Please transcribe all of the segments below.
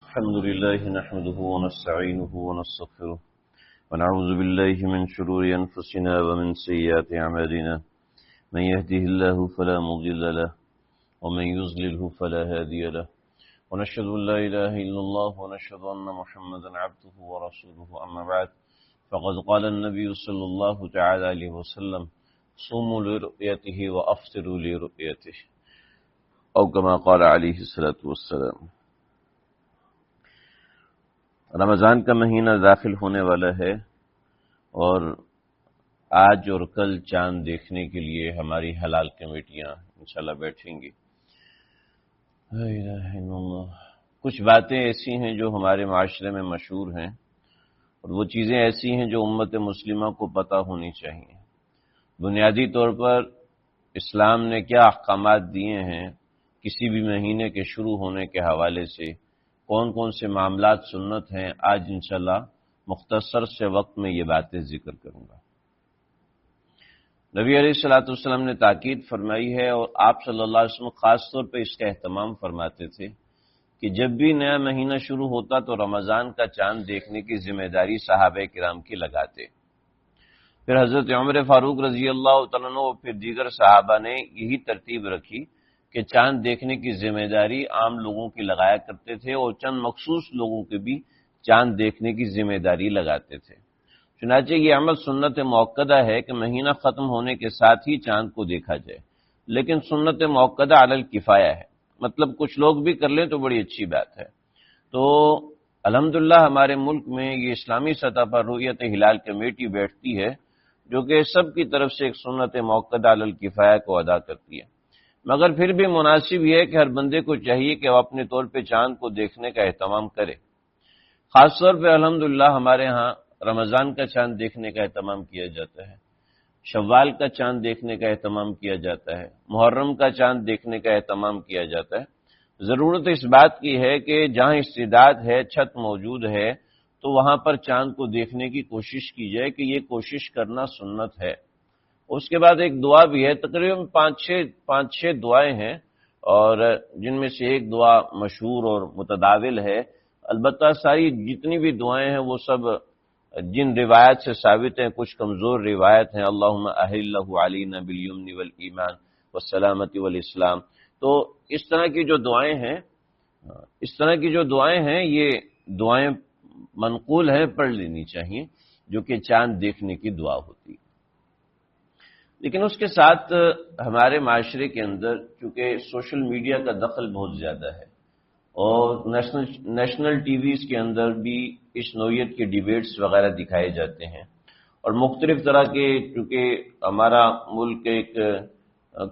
الحمد لله نحمده ونستعينه ونستغفره ونعوذ بالله من شرور أنفسنا ومن سيئات أعمالنا من يهده الله فلا مضل له ومن يضلله فلا هادي له ونشهد أن لا إله إلا الله ونشهد أن محمدا عبده ورسوله أما بعد فقد قال النبي صلى الله تعالى عليه وسلم صوموا لرؤيته وأفطروا لرؤيته أو كما قال عليه الصلاة والسلام۔ رمضان کا مہینہ داخل ہونے والا ہے اور آج اور کل چاند دیکھنے کے لیے ہماری حلال کمیٹیاں انشاءاللہ بیٹھیں گی۔ لا الہ الا اللہ۔ کچھ باتیں ایسی ہیں جو ہمارے معاشرے میں مشہور ہیں اور وہ چیزیں ایسی ہیں جو امت مسلمہ کو پتہ ہونی چاہیے۔ بنیادی طور پر اسلام نے کیا احکامات دیے ہیں کسی بھی مہینے کے شروع ہونے کے حوالے سے، کون کون سے معاملات سنت ہیں، آج انشاءاللہ مختصر سے وقت میں یہ باتیں ذکر کروں گا۔ نبی علیہ الصلوۃ والسلام نے تاکید فرمائی ہے اور آپ صلی اللہ علیہ وسلم خاص طور پہ اس کا اہتمام فرماتے تھے کہ جب بھی نیا مہینہ شروع ہوتا تو رمضان کا چاند دیکھنے کی ذمہ داری صحابہ کرام کی لگاتے۔ پھر حضرت عمر فاروق رضی اللہ تعالیٰ عنہ اور پھر دیگر صحابہ نے یہی ترتیب رکھی کہ چاند دیکھنے کی ذمہ داری عام لوگوں کی لگایا کرتے تھے اور چند مخصوص لوگوں کے بھی چاند دیکھنے کی ذمہ داری لگاتے تھے۔ چنانچہ یہ عمل سنت موقدہ ہے کہ مہینہ ختم ہونے کے ساتھ ہی چاند کو دیکھا جائے، لیکن سنت موقدہ علی الکفایہ ہے، مطلب کچھ لوگ بھی کر لیں تو بڑی اچھی بات ہے۔ تو الحمدللہ ہمارے ملک میں یہ اسلامی سطح پر رؤیت ہلال کمیٹی بیٹھتی ہے جو کہ سب کی طرف سے ایک سنت موقدہ علی الکفایہ کو ادا کرتی ہے، مگر پھر بھی مناسب یہ ہے کہ ہر بندے کو چاہیے کہ وہ اپنے طور پہ چاند کو دیکھنے کا اہتمام کرے۔ خاص طور پہ الحمدللہ ہمارے ہاں رمضان کا چاند دیکھنے کا اہتمام کیا جاتا ہے، شوال کا چاند دیکھنے کا اہتمام کیا جاتا ہے، محرم کا چاند دیکھنے کا اہتمام کیا جاتا ہے۔ ضرورت اس بات کی ہے کہ جہاں استعداد ہے، چھت موجود ہے، تو وہاں پر چاند کو دیکھنے کی کوشش کی جائے کہ یہ کوشش کرنا سنت ہے۔ اس کے بعد ایک دعا بھی ہے، تقریباً پانچ چھ دعائیں ہیں اور جن میں سے ایک دعا مشہور اور متداول ہے۔ البتہ ساری جتنی بھی دعائیں ہیں وہ سب جن روایت سے ثابت ہیں، کچھ کمزور روایت ہیں۔ اللہم احلہ علینا بالیمن والایمان والسلامۃ والاسلام۔ تو اس طرح کی جو دعائیں ہیں یہ دعائیں منقول ہیں، پڑھ لینی چاہیے، جو کہ چاند دیکھنے کی دعا ہوتی ہے۔ لیکن اس کے ساتھ ہمارے معاشرے کے اندر چونکہ سوشل میڈیا کا دخل بہت زیادہ ہے اور نیشنل ٹی ویز کے اندر بھی اس نوعیت کے ڈیبیٹس وغیرہ دکھائے جاتے ہیں اور مختلف طرح کے، چونکہ ہمارا ملک ایک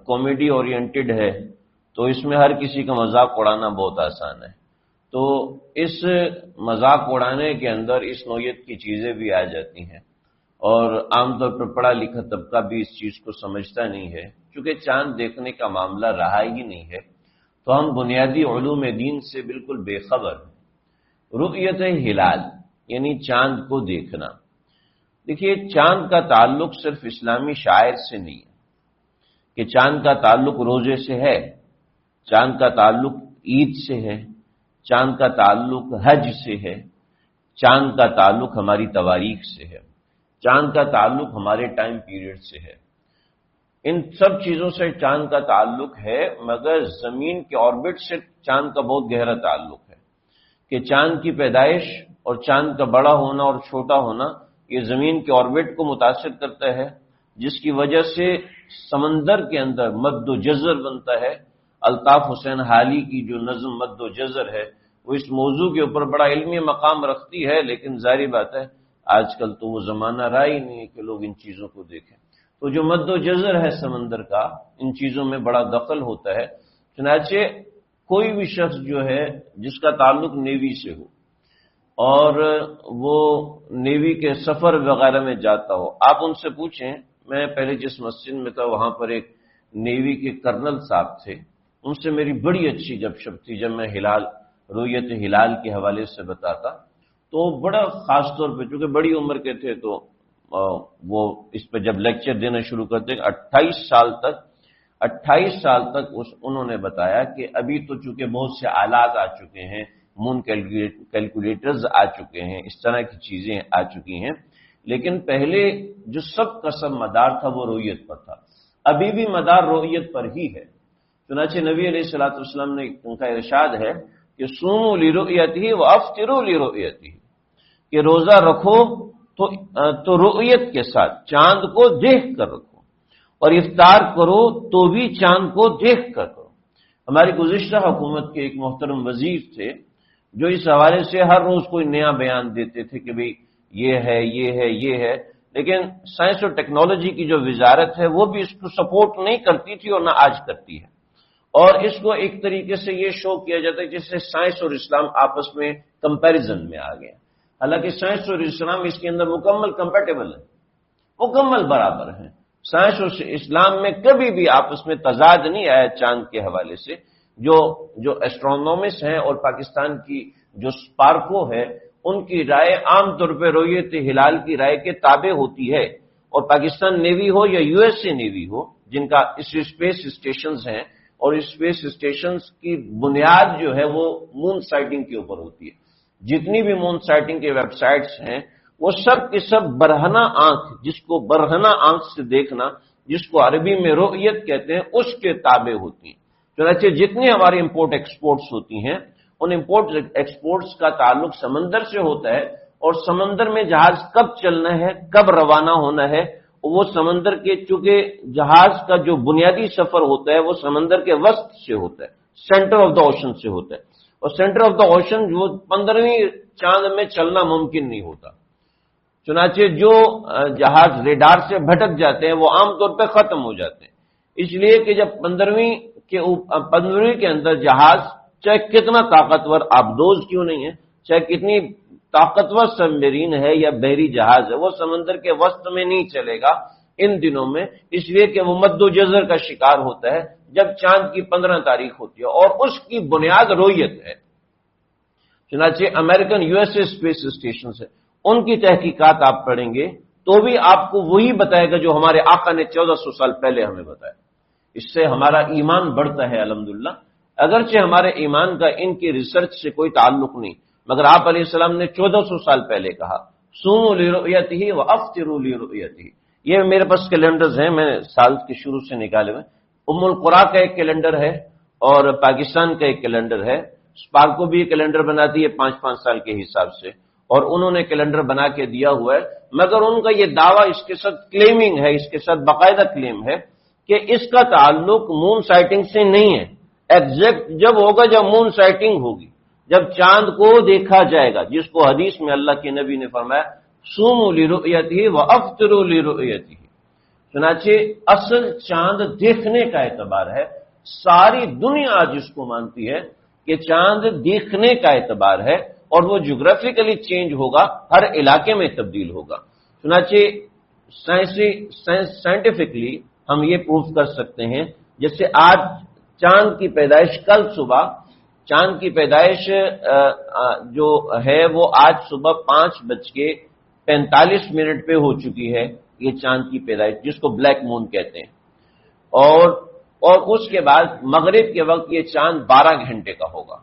کامیڈی اورینٹڈ ہے تو اس میں ہر کسی کا مذاق اڑانا بہت آسان ہے، تو اس مذاق اڑانے کے اندر اس نوعیت کی چیزیں بھی آ جاتی ہیں اور عام طور پر پڑھا لکھا طبقہ بھی اس چیز کو سمجھتا نہیں ہے۔ چونکہ چاند دیکھنے کا معاملہ رہا ہی نہیں ہے تو ہم بنیادی علوم دین سے بالکل بے خبر ہیں۔ رؤیت ہلال یعنی چاند کو دیکھنا، دیکھیے چاند کا تعلق صرف اسلامی شاعر سے نہیں ہے کہ چاند کا تعلق روزے سے ہے، چاند کا تعلق عید سے ہے، چاند کا تعلق حج سے ہے، چاند کا تعلق ہماری تواریخ سے ہے، چاند کا تعلق ہمارے ٹائم پیریڈ سے ہے۔ ان سب چیزوں سے چاند کا تعلق ہے، مگر زمین کے آربٹ سے چاند کا بہت گہرا تعلق ہے کہ چاند کی پیدائش اور چاند کا بڑا ہونا اور چھوٹا ہونا یہ زمین کے آربٹ کو متاثر کرتا ہے، جس کی وجہ سے سمندر کے اندر مد و جزر بنتا ہے۔ الطاف حسین حالی کی جو نظم مد و جزر ہے وہ اس موضوع کے اوپر بڑا علمی مقام رکھتی ہے، لیکن ظاہری بات ہے آج کل تو وہ زمانہ رہا ہی نہیں ہے کہ لوگ ان چیزوں کو دیکھیں۔ تو جو مد و جزر ہے سمندر کا، ان چیزوں میں بڑا دخل ہوتا ہے۔ چنانچہ کوئی بھی شخص جو ہے جس کا تعلق نیوی سے ہو اور وہ نیوی کے سفر وغیرہ میں جاتا ہو، آپ ان سے پوچھیں، میں پہلے جس مسجد میں تھا وہاں پر ایک نیوی کے کرنل صاحب تھے، ان سے میری بڑی اچھی گپ شپ تھی جب میں رؤیت ہلال کے حوالے سے بتاتا، تو بڑا خاص طور پہ چونکہ بڑی عمر کے تھے تو وہ اس پہ جب لیکچر دینا شروع کرتے 28 سال تک انہوں نے بتایا کہ ابھی تو چونکہ بہت سے آلات آ چکے ہیں، مون کیلکولیٹرز آ چکے ہیں، اس طرح کی چیزیں آ چکی ہیں، لیکن پہلے جو سب کا سب مدار تھا وہ رؤیت پر تھا، ابھی بھی مدار رؤیت پر ہی ہے۔ چنانچہ نبی علیہ الصلوۃ والسلام نے ان کا ارشاد ہے کہ صوموا لرؤیتہ وافطروا لرؤیتہ، کہ روزہ رکھو تو رؤیت کے ساتھ، چاند کو دیکھ کر رکھو، اور افطار کرو تو بھی چاند کو دیکھ کر کرو۔ ہماری گزشتہ حکومت کے ایک محترم وزیر تھے جو اس حوالے سے ہر روز کوئی نیا بیان دیتے تھے کہ بھئی یہ ہے یہ ہے یہ ہے، لیکن سائنس اور ٹیکنالوجی کی جو وزارت ہے وہ بھی اس کو سپورٹ نہیں کرتی تھی اور نہ آج کرتی ہے، اور اس کو ایک طریقے سے یہ شو کیا جاتا ہے جس سے سائنس اور اسلام آپس میں کمپیریزن میں آ گیا، حالانکہ سائنس اور اسلام اس کے اندر مکمل کمپیٹیبل ہے، مکمل برابر ہیں۔ سائنس اور اسلام میں کبھی بھی آپس میں تضاد نہیں آیا چاند کے حوالے سے۔ جو ایسٹرونومسٹ ہیں اور پاکستان کی جو سپارکو ہے ان کی رائے عام طور پہ رؤیت ہلال کی رائے کے تابع ہوتی ہے، اور پاکستان نیوی ہو یا یو ایس اے نیوی ہو جن کا اسپیس اسٹیشنز ہیں، اور اسپیس اسٹیشنز کی بنیاد جو ہے وہ مون سائٹنگ کے اوپر ہوتی ہے، جتنی بھی مون سائٹنگ کے ویب سائٹس ہیں وہ سب کے سب برہنہ آنکھ، جس کو برہنہ آنکھ سے دیکھنا، جس کو عربی میں رؤیت کہتے ہیں، اس کے تابع ہوتی ہیں۔ چنانچہ جتنی ہماری امپورٹ ایکسپورٹس ہوتی ہیں ان امپورٹ ایکسپورٹس کا تعلق سمندر سے ہوتا ہے، اور سمندر میں جہاز کب چلنا ہے، کب روانہ ہونا ہے، وہ سمندر کے، چونکہ جہاز کا جو بنیادی سفر ہوتا ہے وہ سمندر کے وسط سے ہوتا ہے، سینٹر آف دا اوشن سے ہوتا ہے، اور سینٹر آف دا اوشن جو 15ویں چاند میں چلنا ممکن نہیں ہوتا۔ چنانچہ جو جہاز ریڈار سے بھٹک جاتے ہیں وہ عام طور پہ ختم ہو جاتے ہیں، اس لیے کہ جب 15ویں کے اندر جہاز چاہے کتنا طاقتور آبدوز کیوں نہیں ہے، چاہے کتنی طاقتور سب میرین ہے یا بحری جہاز ہے، وہ سمندر کے وسط میں نہیں چلے گا ان دنوں میں، اس لیے کہ وہ مد و جزر کا شکار ہوتا ہے جب چاند کی 15 تاریخ ہوتی ہے، اور اس کی بنیاد رؤیت ہے۔ چنانچہ American U S a space station سے ان کی تحقیقات آپ پڑھیں گے تو بھی آپ کو وہی بتائے گا جو ہمارے آقا نے 1400 سال پہلے ہمیں بتایا۔ اس سے ہمارا ایمان بڑھتا ہے الحمدللہ، اگرچہ ہمارے ایمان کا ان کی ریسرچ سے کوئی تعلق نہیں، مگر آپ علیہ السلام نے 1400 سال پہلے کہا صوموا لرؤیتہ وافطروا لرؤیتہ۔ یہ میرے پاس کیلنڈرز ہیں، میں سال کے شروع سے نکالے ہوئے، ام القریٰ کا ایک کیلنڈر ہے اور پاکستان کا ایک کیلنڈر ہے، سپارکو بھی کیلنڈر بناتی ہے 5-5 سال کے حساب سے، اور انہوں نے کیلنڈر بنا کے دیا ہوا ہے، مگر ان کا یہ دعویٰ اس کے ساتھ کلیمنگ ہے، اس کے ساتھ باقاعدہ کلیم ہے کہ اس کا تعلق مون سائٹنگ سے نہیں ہے۔ ایگزیکٹ جب ہوگا جب مون سائٹنگ ہوگی، جب چاند کو دیکھا جائے گا، جس کو حدیث میں اللہ کے نبی نے فرمایا صوموا لرؤیتہ وافطروا لرؤیتہ۔ چنانچہ اصل چاند دیکھنے کا اعتبار ہے، ساری دنیا آج اس کو مانتی ہے کہ چاند دیکھنے کا اعتبار ہے، اور وہ جغرافیکلی چینج ہوگا، ہر علاقے میں تبدیل ہوگا۔ چنانچہ سائنٹیفکلی ہم یہ پروف کر سکتے ہیں، جیسے آج چاند کی پیدائش، کل صبح چاند کی پیدائش جو ہے وہ آج صبح 5:45 پہ ہو چکی ہے، یہ چاند کی پیدائش جس کو بلیک مون کہتے ہیں، اور اس کے بعد مغرب کے وقت یہ چاند 12 گھنٹے کا ہوگا،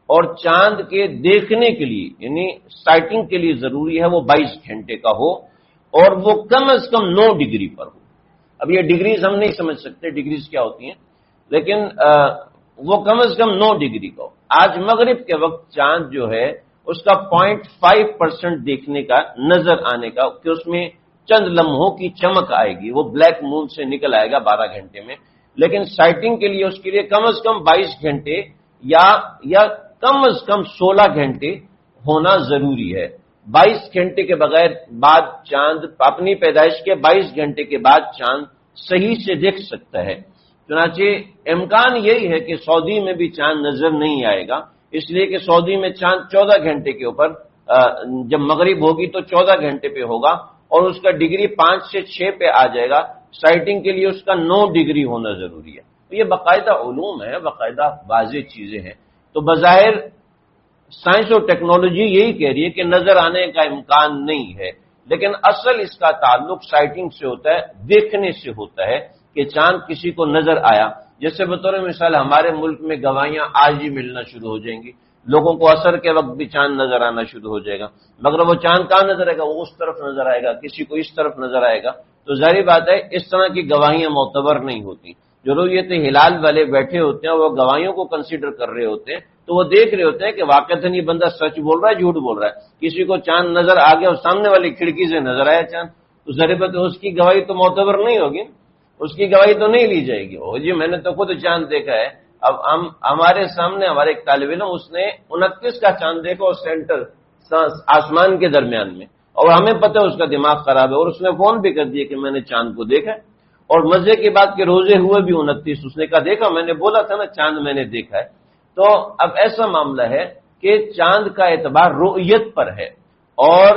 اور چاند کے دیکھنے کے لیے یعنی سائٹنگ کے لیے ضروری ہے وہ 22 گھنٹے کا ہو، اور وہ کم از کم 9 ڈگری پر ہو۔ اب یہ ڈگریز ہم نہیں سمجھ سکتے ڈگریز کیا ہوتی ہیں، لیکن وہ کم از کم 9 ڈگری کا ہو۔ آج مغرب کے وقت چاند جو ہے اس کا 0.5% دیکھنے کا، نظر آنے کا، کہ اس میں چند لمحوں کی چمک آئے گی، وہ بلیک مون سے نکل آئے گا 12 گھنٹے میں، لیکن سائٹنگ کے لیے اس کے لیے کم از کم 22 گھنٹے یا کم از کم 16 گھنٹے ہونا ضروری ہے۔ 22 گھنٹے کے بغیر بعد چاند، اپنی پیدائش کے 22 گھنٹے کے بعد چاند صحیح سے دیکھ سکتا ہے۔ چنانچہ امکان یہی ہے کہ سعودی میں بھی چاند نظر نہیں آئے گا، اس لیے کہ سعودی میں چاند 14 گھنٹے کے اوپر، جب مغرب ہوگی تو 14 گھنٹے پہ ہوگا، اور اس کا ڈگری 5 سے 6 پہ آ جائے گا، سائٹنگ کے لیے اس کا 9 ڈگری ہونا ضروری ہے۔ تو یہ باقاعدہ علوم ہے، باقاعدہ واضح چیزیں ہیں۔ تو بظاہر سائنس اور ٹیکنالوجی یہی کہہ رہی ہے کہ نظر آنے کا امکان نہیں ہے، لیکن اصل اس کا تعلق سائٹنگ سے ہوتا ہے، دیکھنے سے ہوتا ہے کہ چاند کسی کو نظر آیا۔ جیسے بطور مثال ہمارے ملک میں گواہیاں آج ہی ملنا شروع ہو جائیں گی لوگوں کو عصر کے وقت بھی چاند نظر آنا شروع ہو جائے گا، مگر وہ چاند کہاں نظر آئے گا؟ وہ اس طرف نظر آئے گا، کسی کو اس طرف نظر آئے گا۔ تو ظاہری بات ہے اس طرح کی گواہیاں معتبر نہیں ہوتی۔ جو رؤیت ہلال والے بیٹھے ہوتے ہیں وہ گواہیوں کو کنسیڈر کر رہے ہوتے ہیں، تو وہ دیکھ رہے ہوتے ہیں کہ واقعتاً یہ بندہ سچ بول رہا ہے جھوٹ بول رہا ہے۔ کسی کو چاند نظر آ گیا اور سامنے والی کھڑکی سے نظر آیا چاند، تو ظاہر بات ہے اس کی گواہی تو معتبر نہیں ہوگی، اس کی گواہی تو نہیں لی جائے گی۔ او جی میں نے تو خود چاند دیکھا ہے۔ اب ہمارے سامنے ہمارے ایک طالب علم اس نے 29 کا چاند دیکھا اور سینٹر آسمان کے درمیان میں، اور ہمیں پتہ ہے اس کا دماغ خراب ہے، اور اس نے فون بھی کر دیا کہ میں نے چاند کو دیکھا ہے۔ اور مزے کی بات کہ روزے ہوئے بھی 29، اس نے کہا دیکھا میں نے بولا تھا نا چاند میں نے دیکھا ہے۔ تو اب ایسا معاملہ ہے کہ چاند کا اعتبار رؤیت پر ہے، اور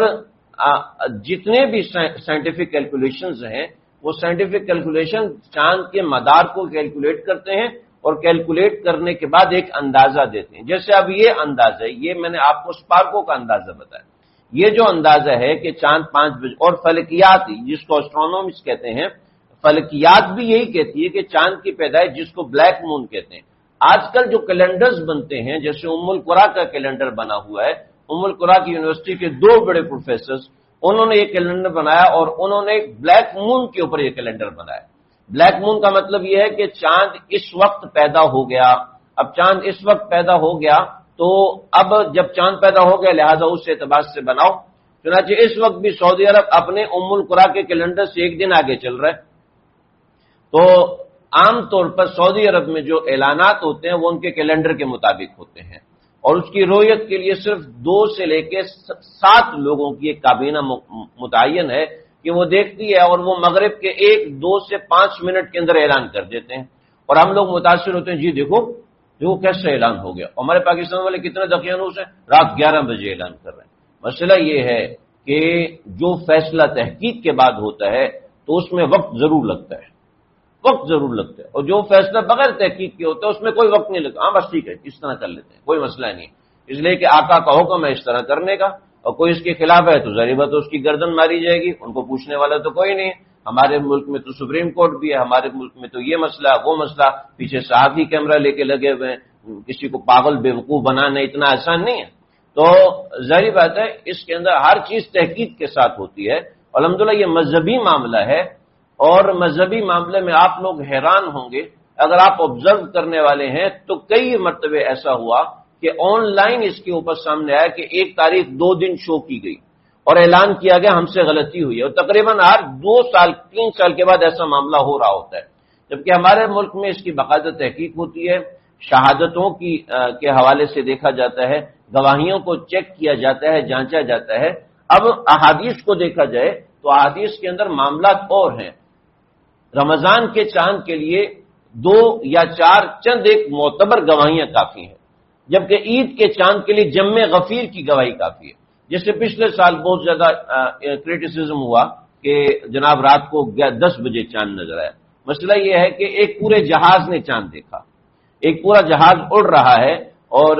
جتنے بھی سائنٹیفک کیلکولیشنز ہیں وہ سائنٹیفک کیلکولیشن چاند کے مدار کو کیلکولیٹ کرتے ہیں، اور کیلکولیٹ کرنے کے بعد ایک اندازہ دیتے ہیں۔ جیسے اب یہ اندازہ ہے، یہ میں نے آپ کو سپارکو کا اندازہ بتایا، یہ جو اندازہ ہے کہ چاند 5 بجے، اور فلکیات جس کو اسٹرونومسٹ کہتے ہیں، فلکیات بھی یہی کہتی ہے کہ چاند کی پیدائش جس کو بلیک مون کہتے ہیں۔ آج کل جو کیلنڈرز بنتے ہیں، جیسے ام القرا کا کیلنڈر بنا ہوا ہے، ام القرا کی یونیورسٹی کے 2 بڑے پروفیسرز انہوں نے یہ کیلنڈر بنایا، اور انہوں نے بلیک مون کے اوپر یہ کیلنڈر بنایا۔ بلیک مون کا مطلب یہ ہے کہ چاند اس وقت پیدا ہو گیا۔ اب چاند اس وقت پیدا ہو گیا تو اب جب چاند پیدا ہو گیا لہذا اس اعتبار سے بناؤ۔ چنانچہ اس وقت بھی سعودی عرب اپنے ام القرا کے کیلنڈر سے 1 دن آگے چل رہا ہے۔ تو عام طور پر سعودی عرب میں جو اعلانات ہوتے ہیں وہ ان کے کیلنڈر کے مطابق ہوتے ہیں، اور اس کی رؤیت کے لیے صرف 2 سے لے کے 7 لوگوں کی ایک کابینہ متعین ہے کہ وہ دیکھتی ہے، اور وہ مغرب کے 1، 2 سے 5 منٹ کے اندر اعلان کر دیتے ہیں، اور ہم لوگ متاثر ہوتے ہیں، جی دیکھو کیسے اعلان ہو گیا۔ ہمارے پاکستان والے کتنے دقیانوس ہیں، رات 11 بجے اعلان کر رہے ہیں۔ مسئلہ یہ ہے کہ جو فیصلہ تحقیق کے بعد ہوتا ہے تو اس میں وقت ضرور لگتا ہے، اور جو فیصلہ بغیر تحقیق کے ہوتا ہے اس میں کوئی وقت نہیں لگتا۔ ہاں بس ٹھیک ہے اس طرح کر لیتے ہیں، کوئی مسئلہ نہیں ہے، اس لیے کہ آقا کا حکم ہے اس طرح کرنے کا، اور کوئی اس کے خلاف ہے تو ظاہر بات اس کی گردن ماری جائے گی، ان کو پوچھنے والا تو کوئی نہیں ہے۔ ہمارے ملک میں تو سپریم کورٹ بھی ہے، ہمارے ملک میں تو یہ مسئلہ وہ مسئلہ، پیچھے صحافی کیمرہ لے کے لگے ہوئے ہیں، کسی کو پاگل بیوقوف بنانا اتنا آسان نہیں ہے۔ تو ظاہر بات ہے اس کے اندر ہر چیز تحقیق کے ساتھ ہوتی ہے۔ الحمدللہ یہ مذہبی معاملہ ہے، اور مذہبی معاملے میں آپ لوگ حیران ہوں گے، اگر آپ آبزرو کرنے والے ہیں تو کئی مرتبہ ایسا ہوا کہ آن لائن اس کے اوپر سامنے آیا کہ 1 تاریخ 2 دن شو کی گئی اور اعلان کیا گیا ہم سے غلطی ہوئی ہے، اور تقریباً ہر 2 سال 3 سال کے بعد ایسا معاملہ ہو رہا ہوتا ہے، جبکہ ہمارے ملک میں اس کی باقاعدہ تحقیق ہوتی ہے، شہادتوں کے حوالے سے دیکھا جاتا ہے، گواہیوں کو چیک کیا جاتا ہے، جانچا جاتا ہے۔ اب احادیث کو دیکھا جائے تو احادیث کے اندر معاملات اور ہیں۔ رمضان کے چاند کے لیے 2 یا 4 چند ایک معتبر گواہیاں کافی ہیں، جبکہ عید کے چاند کے لیے جم غفیر کی گواہی کافی ہے۔ جیسے پچھلے سال بہت زیادہ کریٹیسزم ہوا کہ جناب رات کو 10 بجے چاند نظر آیا۔ مسئلہ یہ ہے کہ ایک پورے جہاز نے چاند دیکھا، ایک پورا جہاز اڑ رہا ہے، اور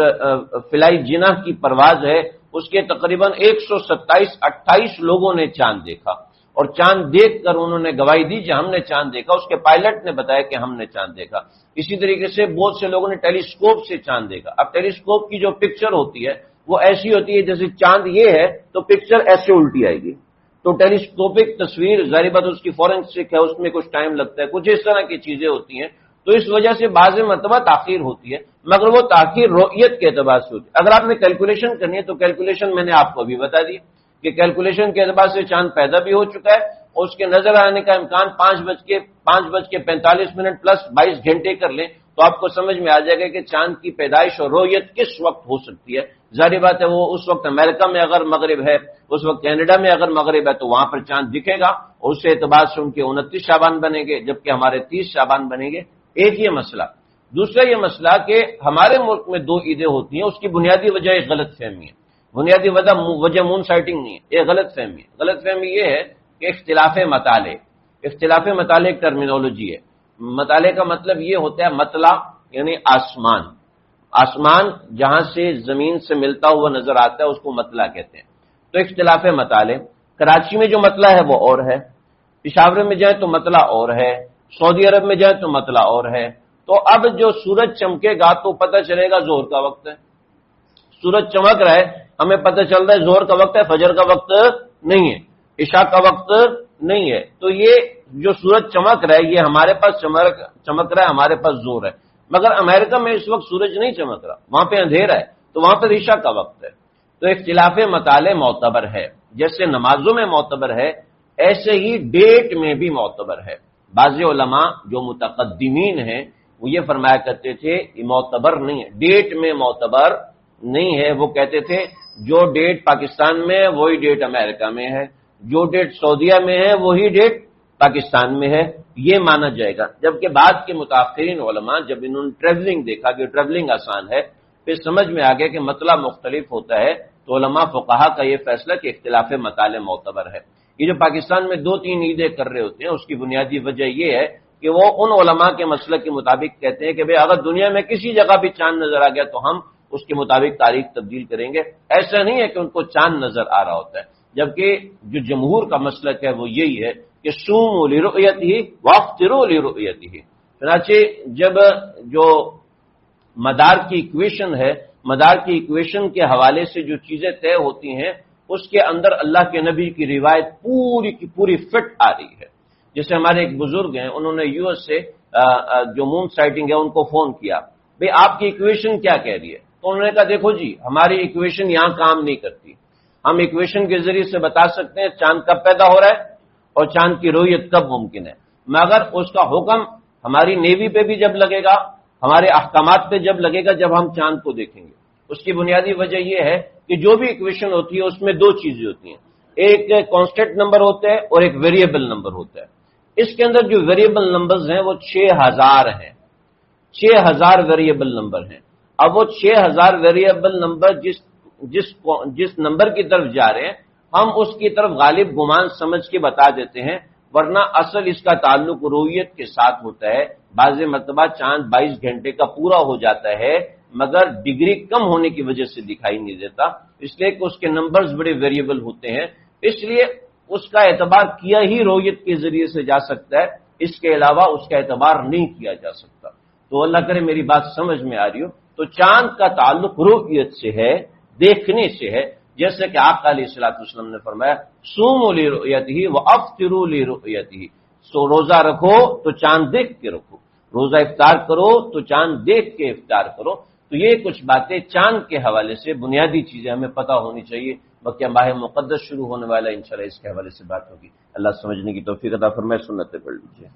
فلائی جناح کی پرواز ہے، اس کے تقریباً 127-28 لوگوں نے چاند دیکھا، اور چاند دیکھ کر انہوں نے گواہی دی کہ ہم نے چاند دیکھا، اس کے پائلٹ نے بتایا کہ ہم نے چاند دیکھا۔ اسی طریقے سے بہت سے لوگوں نے ٹیلیسکوپ سے چاند دیکھا۔ اب ٹیلیسکوپ کی جو پکچر ہوتی ہے وہ ایسی ہوتی ہے جیسے چاند یہ ہے تو پکچر ایسے الٹی آئے گی، تو ٹیلیسکوپک تصویر ظاہر بات اس کی فورینسک ہے، اس میں کچھ ٹائم لگتا ہے، کچھ اس طرح کی چیزیں ہوتی ہیں، تو اس وجہ سے بعض مرتبہ تاخیر ہوتی ہے، مگر وہ تاخیر رؤیت کے اعتبار سے ہوتی ہے۔ اگر آپ نے کیلکولیشن کرنی ہے تو کیلکولیشن میں نے آپ کو ابھی بتا دی کہ کیلکولیشن کے اعتبار سے چاند پیدا بھی ہو چکا ہے، اور اس کے نظر آنے کا امکان 5:45 پلس 22 گھنٹے کر لیں تو آپ کو سمجھ میں آ جائے گا کہ چاند کی پیدائش اور رؤیت کس وقت ہو سکتی ہے۔ ظاہر بات ہے وہ اس وقت امریکہ میں اگر مغرب ہے، اس وقت کینیڈا میں اگر مغرب ہے تو وہاں پر چاند دکھے گا، اور اس اعتبار سے ان کے 29 شعبان بنیں گے، جبکہ ہمارے 30 شعبان بنیں گے۔ ایک یہ مسئلہ۔ دوسرا یہ مسئلہ کہ ہمارے ملک میں 2 عیدیں ہوتی ہیں، اس کی بنیادی وجہ ایک غلط فہمی ہے، بنیادی وجہ مون سائٹنگ نہیں ہے، یہ غلط فہمی ہے۔ غلط فہمی یہ ہے کہ اختلاف مطالعے ایک ٹرمینالوجی ہے۔ مطالعے کا مطلب یہ ہوتا ہے مطلع یعنی آسمان جہاں سے زمین سے ملتا ہوا نظر آتا ہے اس کو مطلع کہتے ہیں۔ تو اختلاف مطالعے، کراچی میں جو مطلع ہے وہ اور ہے، پشاور میں جائیں تو مطلع اور ہے، سعودی عرب میں جائیں تو مطلع اور ہے۔ تو اب جو سورج چمکے گا تو پتہ چلے گا ظہر کا وقت ہے، سورج چمک رہا ہے، ہمیں پتہ چل رہا ہے زہر کا وقت ہے، فجر کا وقت نہیں ہے، عشاء کا وقت نہیں ہے، تو یہ جو سورج چمک رہا ہے یہ ہمارے پاس چمک رہا ہے، ہمارے پاس زور ہے، مگر امریکہ میں اس وقت سورج نہیں چمک رہا، وہاں پہ اندھیرا ہے، تو وہاں پر عشاء کا وقت ہے۔ تو اختلاف مطالع معتبر ہے، جیسے نمازوں میں معتبر ہے ایسے ہی ڈیٹ میں بھی معتبر ہے۔ بعض علماء جو متقدمین ہیں وہ یہ فرمایا کرتے تھے یہ معتبر نہیں ہے، ڈیٹ میں معتبر نہیں ہے، وہ کہتے تھے جو ڈیٹ پاکستان میں ہے وہی ڈیٹ امریکہ میں ہے، جو ڈیٹ سعودیہ میں ہے وہی ڈیٹ پاکستان میں ہے، یہ مانا جائے گا۔ جبکہ بعد کے متاخرین علماء جب انہوں نے ٹریولنگ دیکھا کہ ٹریولنگ آسان ہے، پھر سمجھ میں آ گیا کہ مطلب مختلف ہوتا ہے، تو علماء فقہا کا یہ فیصلہ کہ اختلاف مطالع معتبر ہے۔ یہ جو پاکستان میں 2-3 عیدیں کر رہے ہوتے ہیں اس کی بنیادی وجہ یہ ہے کہ وہ ان علماء کے مسلک کے مطابق کہتے ہیں کہ اگر دنیا میں کسی جگہ بھی چاند نظر آ گیا تو ہم اس کے مطابق تاریخ تبدیل کریں گے۔ ایسا نہیں ہے کہ ان کو چاند نظر آ رہا ہوتا ہے، جبکہ جو جمہور کا مسلک ہے وہ یہی ہے کہ صوموا لرؤیتہ وافطروا لرؤیتہ۔ چنانچہ جب جو مدار کی ایکویشن ہے، مدار کی ایکویشن کے حوالے سے جو چیزیں طے ہوتی ہیں اس کے اندر اللہ کے نبی کی روایت پوری کی پوری فٹ آ رہی ہے۔ جیسے ہمارے ایک بزرگ ہیں، انہوں نے یو ایس سے جو مون سائٹنگ ہے ان کو فون کیا، بھئی آپ کی ایکویشن کیا کہہ رہی ہے؟ تو انہوں نے کہا دیکھو جی ہماری ایکویشن یہاں کام نہیں کرتی، ہم ایکویشن کے ذریعے سے بتا سکتے ہیں چاند کب پیدا ہو رہا ہے اور چاند کی رؤیت کب ممکن ہے، مگر اس کا حکم ہماری نیوی پہ بھی جب لگے گا، ہمارے احکامات پہ جب لگے گا جب ہم چاند کو دیکھیں گے۔ اس کی بنیادی وجہ یہ ہے کہ جو بھی ایکویشن ہوتی ہے اس میں 2 چیزیں ہوتی ہیں، ایک کانسٹنٹ نمبر ہوتا ہے اور ایک ویریبل نمبر ہوتا ہے۔ اس کے اندر جو ویریبل نمبرز ہیں وہ 6000 ہیں، 6000 ویریبل نمبر ہیں۔ اب وہ 6000 ویریبل نمبر جس نمبر کی طرف جا رہے ہیں ہم اس کی طرف غالب گمان سمجھ کے بتا دیتے ہیں، ورنہ اصل اس کا تعلق رؤیت کے ساتھ ہوتا ہے۔ بعض مرتبہ چاند 22 گھنٹے کا پورا ہو جاتا ہے مگر ڈگری کم ہونے کی وجہ سے دکھائی نہیں دیتا، اس لیے کہ اس کے نمبرز بڑے ویریبل ہوتے ہیں، اس لیے اس کا اعتبار کیا ہی رؤیت کے ذریعے سے جا سکتا ہے، اس کے علاوہ اس کا اعتبار نہیں کیا جا سکتا۔ تو اللہ کرے میری بات سمجھ میں آ رہی ہو۔ تو چاند کا تعلق رؤیت سے ہے، دیکھنے سے ہے، جیسے کہ آقا علیہ الصلوۃ والسلام نے فرمایا صوموا لرؤیتہ وافطروا لرؤیتہ، سو روزہ رکھو تو چاند دیکھ کے رکھو، روزہ افطار کرو تو چاند دیکھ کے افطار کرو۔ تو یہ کچھ باتیں چاند کے حوالے سے بنیادی چیزیں ہمیں پتہ ہونی چاہیے۔ باقی ماہ مقدس شروع ہونے والا ہے، انشاءاللہ اس کے حوالے سے بات ہوگی۔ اللہ سمجھنے کی توفیق عطا فرمائے۔ سنتیں پڑھ لیجیے۔